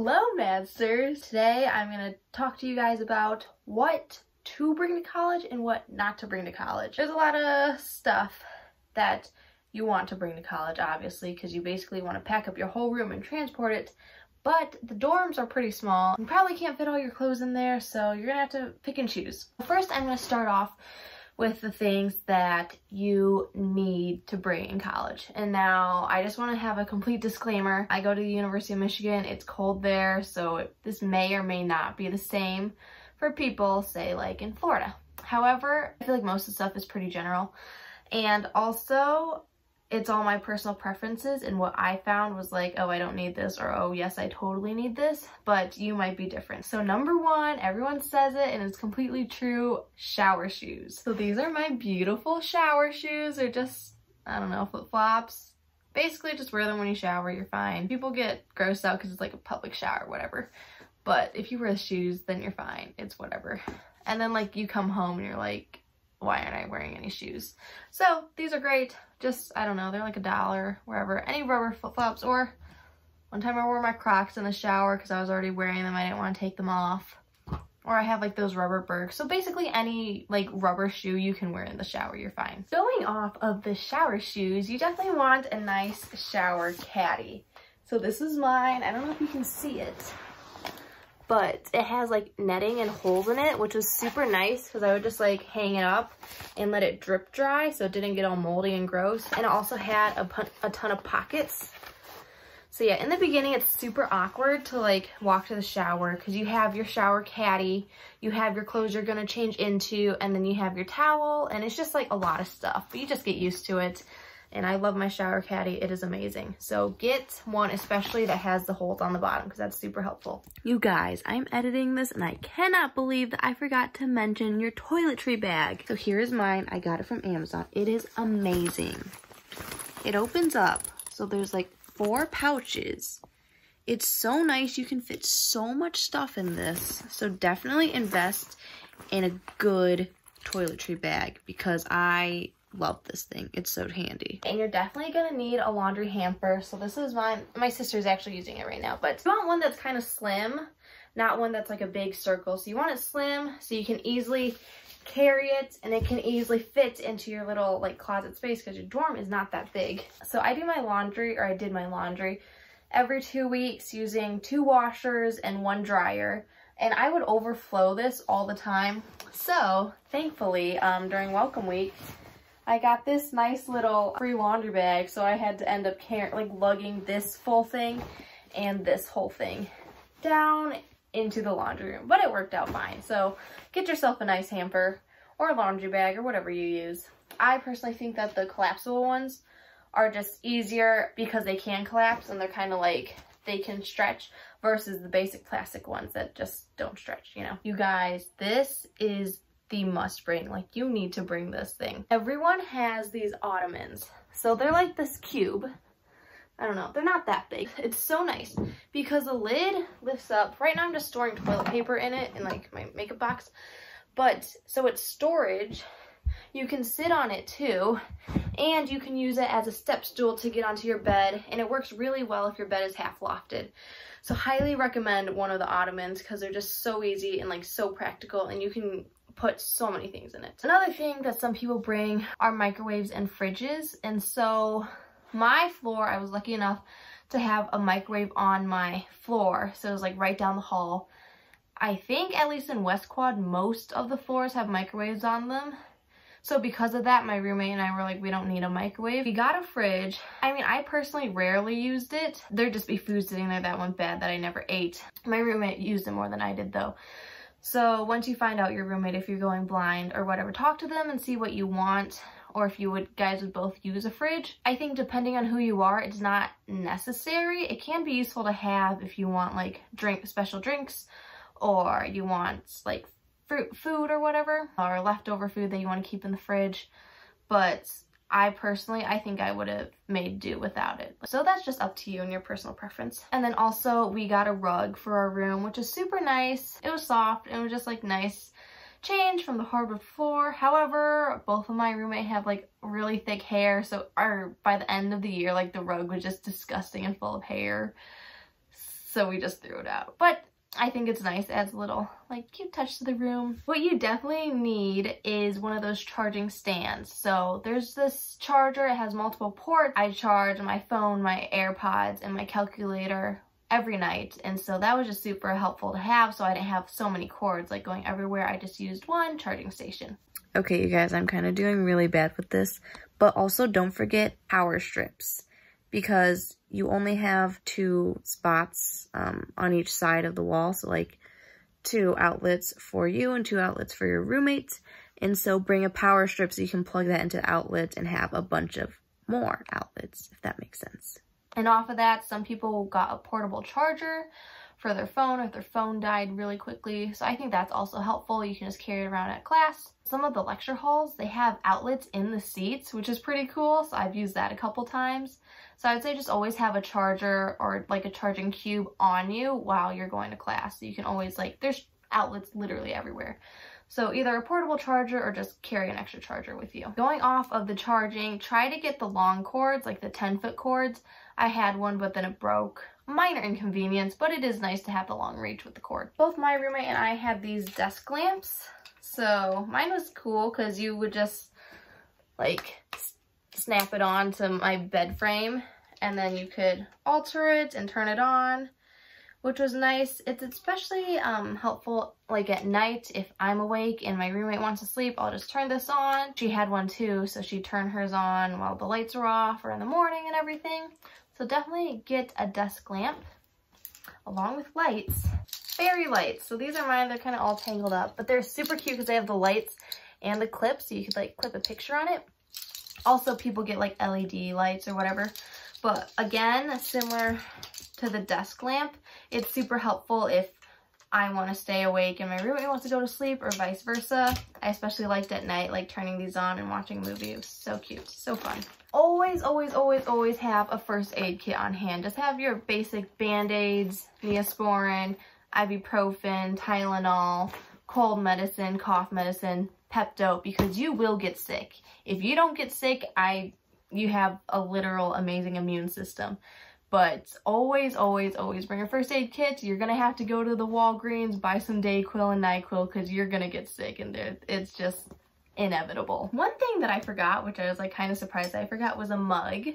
Hello, Maddsters! Today I'm going to talk to you guys about what to bring to college and what not to bring to college. There's a lot of stuff that you want to bring to college, obviously, because you basically want to pack up your whole room and transport it, but the dorms are pretty small. You probably can't fit all your clothes in there, so you're going to have to pick and choose. First, I'm going to start off with the things that you need to bring in college. And now I just want to have a complete disclaimer. I go to the University of Michigan. It's cold there, so this may or may not be the same for people, say, like in Florida. However, I feel like most of the stuff is pretty general. And also, it's all my personal preferences, and what I found was like, oh, I don't need this, or oh, yes, I totally need this, but you might be different. So number one, everyone says it, and it's completely true, shower shoes. So these are my beautiful shower shoes. They're just, I don't know, flip-flops. Basically, just wear them when you shower, you're fine. People get grossed out because it's like a public shower or whatever. But if you wear the shoes, then you're fine. It's whatever. And then like you come home and you're like, why aren't I wearing any shoes? So these are great. Just, I don't know, they're like $1 wherever. Any rubber flip-flops, or one time I wore my Crocs in the shower because I was already wearing them. I didn't want to take them off. Or I have like those rubber Birks. So basically any like rubber shoe you can wear in the shower, you're fine. Going off of the shower shoes, you definitely want a nice shower caddy. So this is mine. I don't know if you can see it, but it has like netting and holes in it, which was super nice because I would just like hang it up and let it drip dry so it didn't get all moldy and gross. And it also had a ton of pockets. So yeah, in the beginning it's super awkward to like walk to the shower because you have your shower caddy, you have your clothes you're gonna change into, and then you have your towel, and it's just like a lot of stuff, but you just get used to it. And I love my shower caddy. It is amazing. So get one, especially that has the holes on the bottom, because that's super helpful. You guys, I'm editing this and I cannot believe that I forgot to mention your toiletry bag. So here is mine. I got it from Amazon. It is amazing. It opens up. So there's like 4 pouches. It's so nice. You can fit so much stuff in this. So definitely invest in a good toiletry bag because I love this thing. It's so handy. And you're definitely gonna need a laundry hamper. So this is mine. My sister's actually using it right now, but you want one that's kind of slim, not one that's like a big circle. So you want it slim so you can easily carry it, and it can easily fit into your little like closet space because your dorm is not that big. So I do my laundry, or I did my laundry every 2 weeks using 2 washers and 1 dryer. And I would overflow this all the time. So thankfully, during welcome week, I got this nice little free laundry bag, so I had to end up lugging this full thing and this whole thing down into the laundry room. But it worked out fine. So get yourself a nice hamper or a laundry bag or whatever you use. I personally think that the collapsible ones are just easier because they can collapse and they're kind of like, they can stretch, versus the basic plastic ones that just don't stretch, you know. You guys, this is the must bring. Like, you need to bring this thing. Everyone has these Ottomans. So they're like this cube. I don't know, they're not that big. It's so nice because the lid lifts up. Right now I'm just storing toilet paper in it in like my makeup box. But so it's storage. You can sit on it too, and you can use it as a step stool to get onto your bed, and it works really well if your bed is half lofted. So highly recommend one of the Ottomans because they're just so easy and like so practical, and you can put so many things in it. Another thing that some people bring are microwaves and fridges. And so my floor, I was lucky enough to have a microwave on my floor. So it was like right down the hall. I think at least in West Quad, most of the floors have microwaves on them. So because of that, my roommate and I were like, we don't need a microwave. We got a fridge. I mean, I personally rarely used it. There'd just be food sitting there that went bad that I never ate. My roommate used it more than I did though. So once you find out your roommate, if you're going blind or whatever, talk to them and see what you want, or if you guys would both use a fridge. I think depending on who you are, it's not necessary. It can be useful to have if you want like special drinks, or you want like food or whatever, or leftover food that you want to keep in the fridge. But I think I would have made do without it. So that's just up to you and your personal preference. And then also we got a rug for our room, which is super nice. It was soft and it was just like nice change from the hardwood floor. However, both of my roommate have like really thick hair, so by the end of the year, like the rug was just disgusting and full of hair. so we just threw it out. But I think it's nice. It adds a little like cute touch to the room. What you definitely need is one of those charging stands. So there's this charger, it has multiple ports. I charge my phone, my AirPods, and my calculator every night, and so that was just super helpful to have, so I didn't have so many cords like going everywhere. I just used one charging station. Okay, you guys, I'm kind of doing really bad with this, but also don't forget power strips, because you only have 2 spots on each side of the wall, so like 2 outlets for you and 2 outlets for your roommates. And so bring a power strip so you can plug that into the outlet and have a bunch of more outlets, if that makes sense. And off of that, some people got a portable charger for their phone if their phone died really quickly. So I think that's also helpful. You can just carry it around at class. Some of the lecture halls, they have outlets in the seats, which is pretty cool. So I've used that a couple times. So I'd say just always have a charger or like a charging cube on you while you're going to class. So you can always like, there's outlets literally everywhere. So either a portable charger or just carry an extra charger with you. Going off of the charging, try to get the long cords, like the 10-foot cords. I had one, but then it broke. Minor inconvenience, but it is nice to have the long reach with the cord. Both my roommate and I had these desk lamps. So mine was cool because you would just like snap it on to my bed frame and then you could alter it and turn it on, which was nice. It's especially helpful like at night if I'm awake and my roommate wants to sleep, I'll just turn this on. She had one too, so she'd turn hers on while the lights were off or in the morning and everything. So definitely get a desk lamp along with lights. Sperry lights. So these are mine. They're kind of all tangled up, but they're super cute because they have the lights and the clips, so you could like clip a picture on it. Also, people get like LED lights or whatever. But again, similar to the desk lamp, it's super helpful if I want to stay awake and my roommate wants to go to sleep or vice versa. I especially liked at night, like turning these on and watching a movie. It was so cute, so fun. Always, always, always, always have a first aid kit on hand. Just have your basic Band-Aids, Neosporin, ibuprofen, Tylenol, cold medicine, cough medicine, Pepto, because you will get sick. If you don't get sick, you have a literal amazing immune system. But always, always, always bring a first aid kit. You're going to have to go to the Walgreens, buy some Dayquil and NyQuil because you're going to get sick and it's just inevitable. One thing that I forgot, which I was like kind of surprised I forgot, was a mug.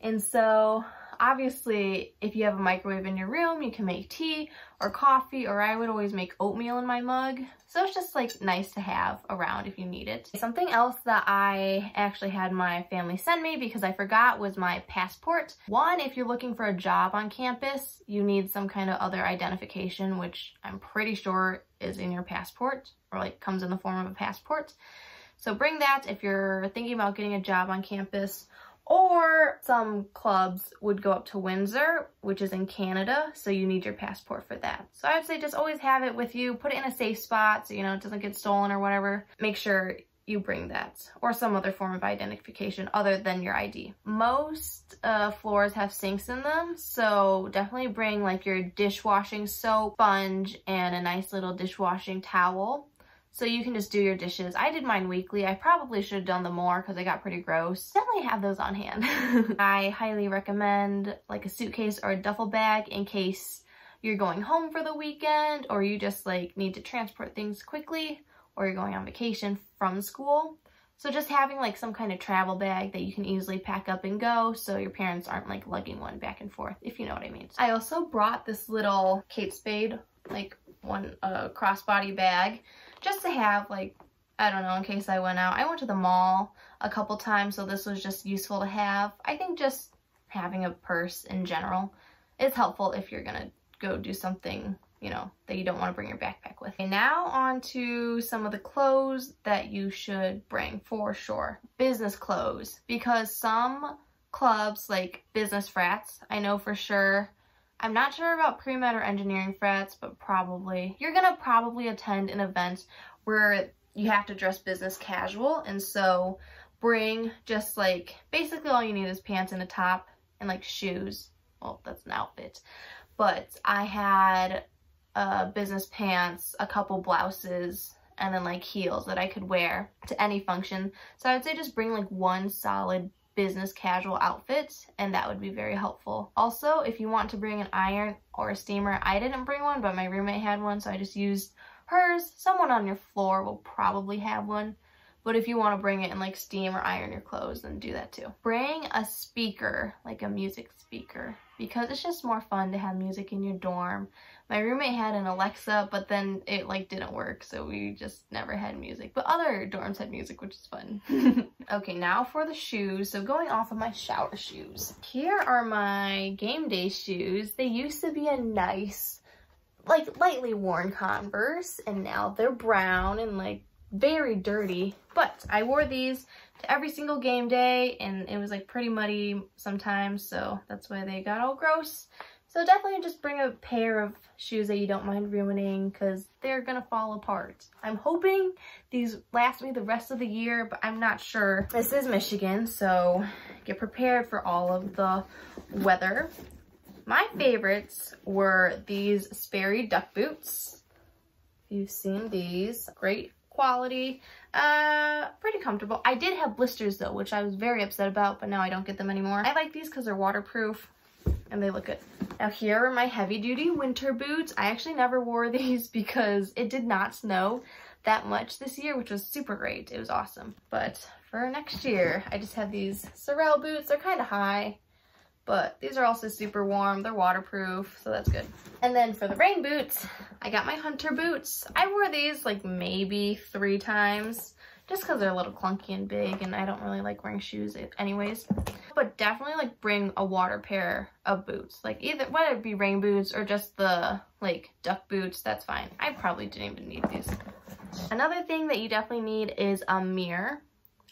And so obviously if you have a microwave in your room, you can make tea or coffee, or I would always make oatmeal in my mug. So it's just like nice to have around if you need it. Something else that I actually had my family send me because I forgot was my passport. One, if you're looking for a job on campus, you need some kind of other identification, which I'm pretty sure is in your passport or like comes in the form of a passport. So bring that if you're thinking about getting a job on campus. Or some clubs would go up to Windsor, which is in Canada, so you need your passport for that. So I'd say just always have it with you, put it in a safe spot so you know it doesn't get stolen or whatever. Make sure you bring that, or some other form of identification other than your ID. Most floors have sinks in them, so definitely bring like your dishwashing soap, sponge, and a nice little dishwashing towel. So you can just do your dishes. I did mine weekly. I probably should have done them more because they got pretty gross. Definitely have those on hand. I highly recommend like a suitcase or a duffel bag in case you're going home for the weekend or you just like need to transport things quickly or you're going on vacation from school. So just having like some kind of travel bag that you can easily pack up and go so your parents aren't like lugging one back and forth, if you know what I mean. I also brought this little Kate Spade, like one crossbody bag, just to have like, I don't know, in case I went out. I went to the mall a couple times, so this was just useful to have. I think just having a purse in general is helpful if you're gonna go do something, you know, that you don't want to bring your backpack with. And now on to some of the clothes that you should bring for sure. Business clothes, because some clubs like business frats, I know for sure. I'm not sure about pre-med or engineering frats, but probably. You're gonna probably attend an event where you have to dress business casual, and so bring just like, basically all you need is pants and a top and like shoes. Well, that's an outfit. But I had business pants, a couple blouses, and then like heels that I could wear to any function. So I would say just bring like one solid business casual outfit, and that would be very helpful. Also, if you want to bring an iron or a steamer, I didn't bring one, but my roommate had one, so I just used hers. Someone on your floor will probably have one, but if you want to bring it and like steam or iron your clothes, then do that too. Bring a speaker, like a music speaker, because it's just more fun to have music in your dorm. My roommate had an Alexa, but then it like didn't work, so we just never had music. But other dorms had music, which is fun. Okay, now for the shoes. So going off of my shower shoes. Here are my game day shoes. They used to be a nice, like lightly worn Converse, and now they're brown and like very dirty. But I wore these to every single game day, and it was like pretty muddy sometimes, so that's why they got all gross. So definitely just bring a pair of shoes that you don't mind ruining, because they're gonna fall apart. I'm hoping these last me the rest of the year, but I'm not sure. This is Michigan, so get prepared for all of the weather. My favorites were these Sperry duck boots. You've seen these. Great quality, pretty comfortable. I did have blisters though, which I was very upset about, but now I don't get them anymore. I like these because they're waterproof and they look good. Now here are my heavy duty winter boots. I actually never wore these because it did not snow that much this year, which was super great. It was awesome. But for next year, I just have these Sorel boots. They're kind of high, but these are also super warm. They're waterproof, so that's good. And then for the rain boots, I got my hunter boots. I wore these like maybe 3 times, just because they're a little clunky and big, and I don't really like wearing shoes anyways. But definitely like bring a water pair of boots, like either whether it be rain boots or just the like duck boots, that's fine. I probably didn't even need these. Another thing that you definitely need is a mirror.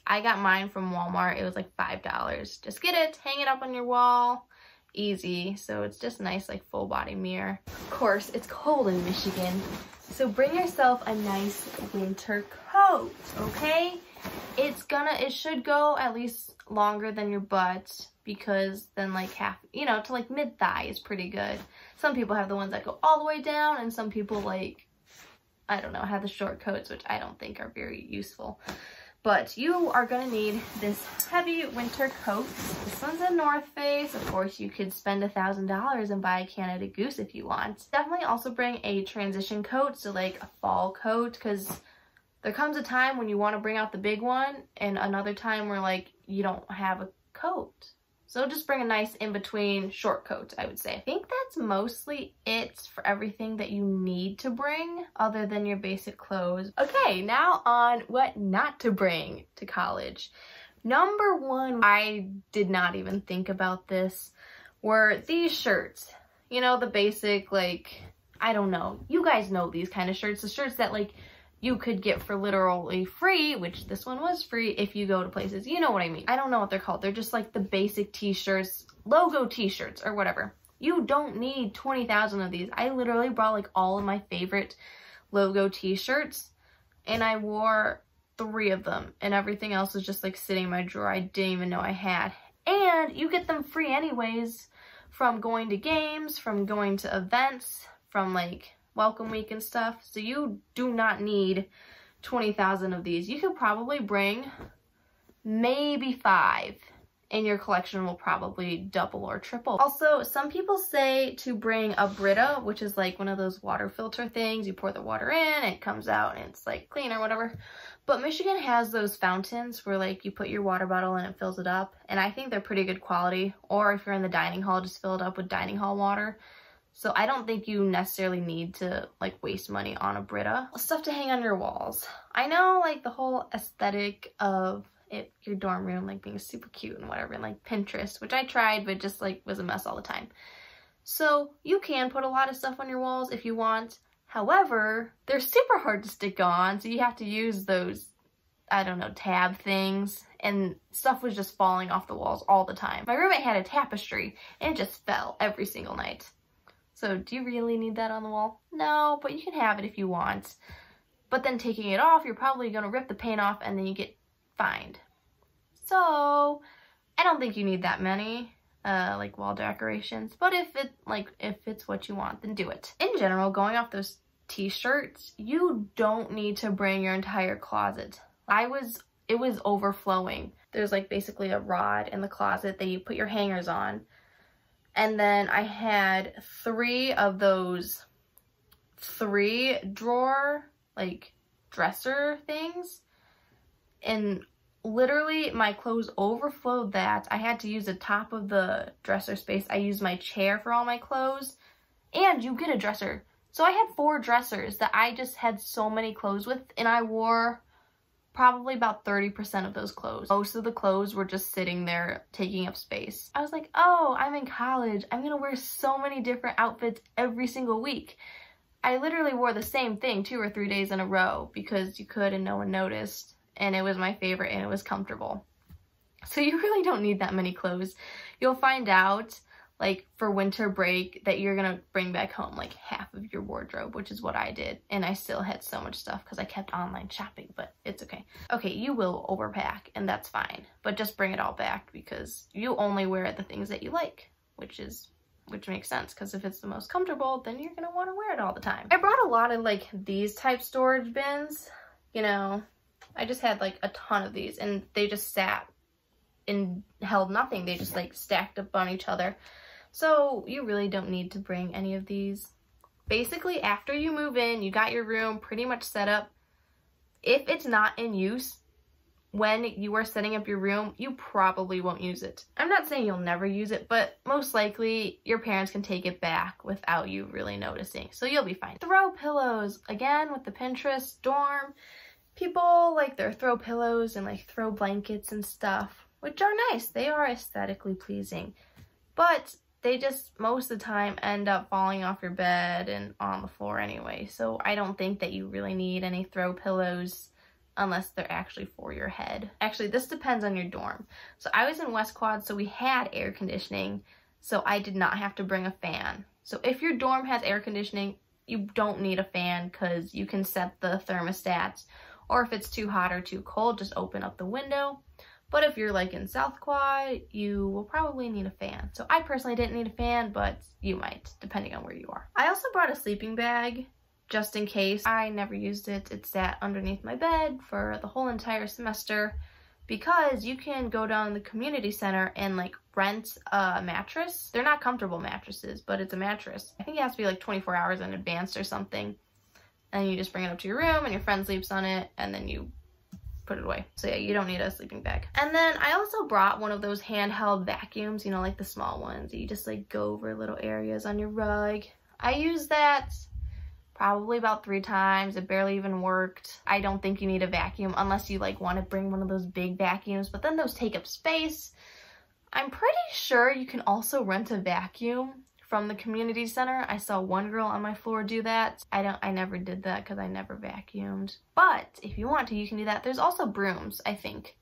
I got mine from Walmart. It was like $5. Just get it, hang it up on your wall. Easy. So it's just nice like full body mirror. Of course, it's cold in Michigan, so bring yourself a nice winter coat, okay? It should go at least longer than your butt, because then like half, you know, to like mid thigh is pretty good. Some people have the ones that go all the way down, and some people like, I don't know, have the short coats, which I don't think are very useful. But you are gonna need this heavy winter coat. This one's a North Face. Of course, you could spend $1,000 and buy a Canada Goose if you want. Definitely also bring a transition coat, so like a fall coat, because there comes a time when you want to bring out the big one, and another time where like you don't have a coat. So just bring a nice in-between short coat, I would say. I think that's mostly it for everything that you need to bring other than your basic clothes. Okay, now on what not to bring to college. Number one, I did not even think about this, were these shirts. You know, the basic, like, I don't know. You guys know these kind of shirts. The shirts that like you could get for literally free, which this one was free if you go to places. You know what I mean. I don't know what they're called. They're just like the basic t-shirts, logo t-shirts or whatever. You don't need 20,000 of these. I literally brought like all of my favorite logo t-shirts, and I wore 3 of them, and everything else was just like sitting in my drawer. I didn't even know I had. And you get them free anyways from going to games, from going to events, from like welcome week and stuff. So you do not need 20,000 of these. You could probably bring maybe 5, and your collection will probably double or triple. Also, some people say to bring a Britta, which is like one of those water filter things. You pour the water in, it comes out, and it's like clean or whatever. But Michigan has those fountains where like you put your water bottle and it fills it up, and I think they're pretty good quality. Or if you're in the dining hall, just fill it up with dining hall water. So I don't think you necessarily need to like waste money on a Britta. Stuff to hang on your walls. I know like the whole aesthetic of your dorm room like being super cute and whatever, and like Pinterest, which I tried but just like was a mess all the time. So you can put a lot of stuff on your walls if you want. However, they're super hard to stick on, so you have to use those, I don't know, tab things, and stuff was just falling off the walls all the time. My roommate had a tapestry and it just fell every single night. So do you really need that on the wall? No, but you can have it if you want. But then taking it off, you're probably gonna rip the paint off and then you get fined. So I don't think you need that many like wall decorations, but if it's what you want, then do it. In general, going off those t-shirts, you don't need to bring your entire closet. I was it was overflowing. There's like basically a rod in the closet that you put your hangers on. And then I had 3 of those 3 drawer, like dresser things. And literally my clothes overflowed that. I had to use the top of the dresser space. I used my chair for all my clothes. And you get a dresser. So I had 4 dressers that I just had so many clothes with, and I wore probably about 30% of those clothes. Most of the clothes were just sitting there taking up space. I was like, oh, I'm in college. I'm gonna wear so many different outfits every single week. I literally wore the same thing 2 or 3 days in a row because you could and no one noticed, and it was my favorite and it was comfortable. So you really don't need that many clothes. You'll find out like for winter break that you're gonna bring back home like half of your wardrobe, which is what I did. And I still had so much stuff because I kept online shopping, but it's okay. Okay, you will overpack and that's fine, but just bring it all back because you only wear the things that you like, which makes sense because if it's the most comfortable, then you're gonna want to wear it all the time. I brought a lot of like these type storage bins, you know, I just had like a ton of these and they just sat and held nothing. They just like stacked up on each other. So you really don't need to bring any of these. Basically, after you move in, you got your room pretty much set up. If it's not in use when you are setting up your room, you probably won't use it. I'm not saying you'll never use it, but most likely your parents can take it back without you really noticing. So you'll be fine. Throw pillows. Again, with the Pinterest dorm, people like their throw pillows and like throw blankets and stuff, which are nice. They are aesthetically pleasing. But they just most of the time end up falling off your bed and on the floor anyway. So I don't think that you really need any throw pillows unless they're actually for your head. Actually, this depends on your dorm. So I was in West Quad, so we had air conditioning, so I did not have to bring a fan. So if your dorm has air conditioning, you don't need a fan because you can set the thermostats, or if it's too hot or too cold, just open up the window. But if you're like in South Quad, you will probably need a fan. So I personally didn't need a fan, but you might, depending on where you are. I also brought a sleeping bag just in case. I never used it. It sat underneath my bed for the whole entire semester because you can go down to the community center and like rent a mattress. They're not comfortable mattresses, but it's a mattress. I think it has to be like 24 hours in advance or something. And you just bring it up to your room and your friend sleeps on it and then you put it away. So yeah, you don't need a sleeping bag. And then I also brought one of those handheld vacuums, you know, like the small ones. You just like go over little areas on your rug. I used that probably about 3 times. It barely even worked. I don't think you need a vacuum unless you like want to bring one of those big vacuums, but then those take up space. I'm pretty sure you can also rent a vacuum from the community center. I saw one girl on my floor do that. I never did that because I never vacuumed. But if you want to, you can do that. There's also brooms, I think,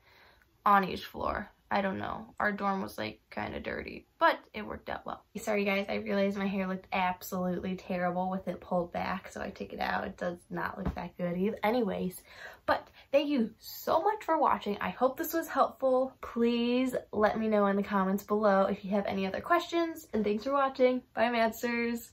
on each floor. I don't know. Our dorm was like kind of dirty, but it worked out well. Sorry guys, I realized my hair looked absolutely terrible with it pulled back, so I took it out. It does not look that good either. Anyways, but thank you so much for watching. I hope this was helpful. Please let me know in the comments below if you have any other questions, and thanks for watching. Bye, Maddsters.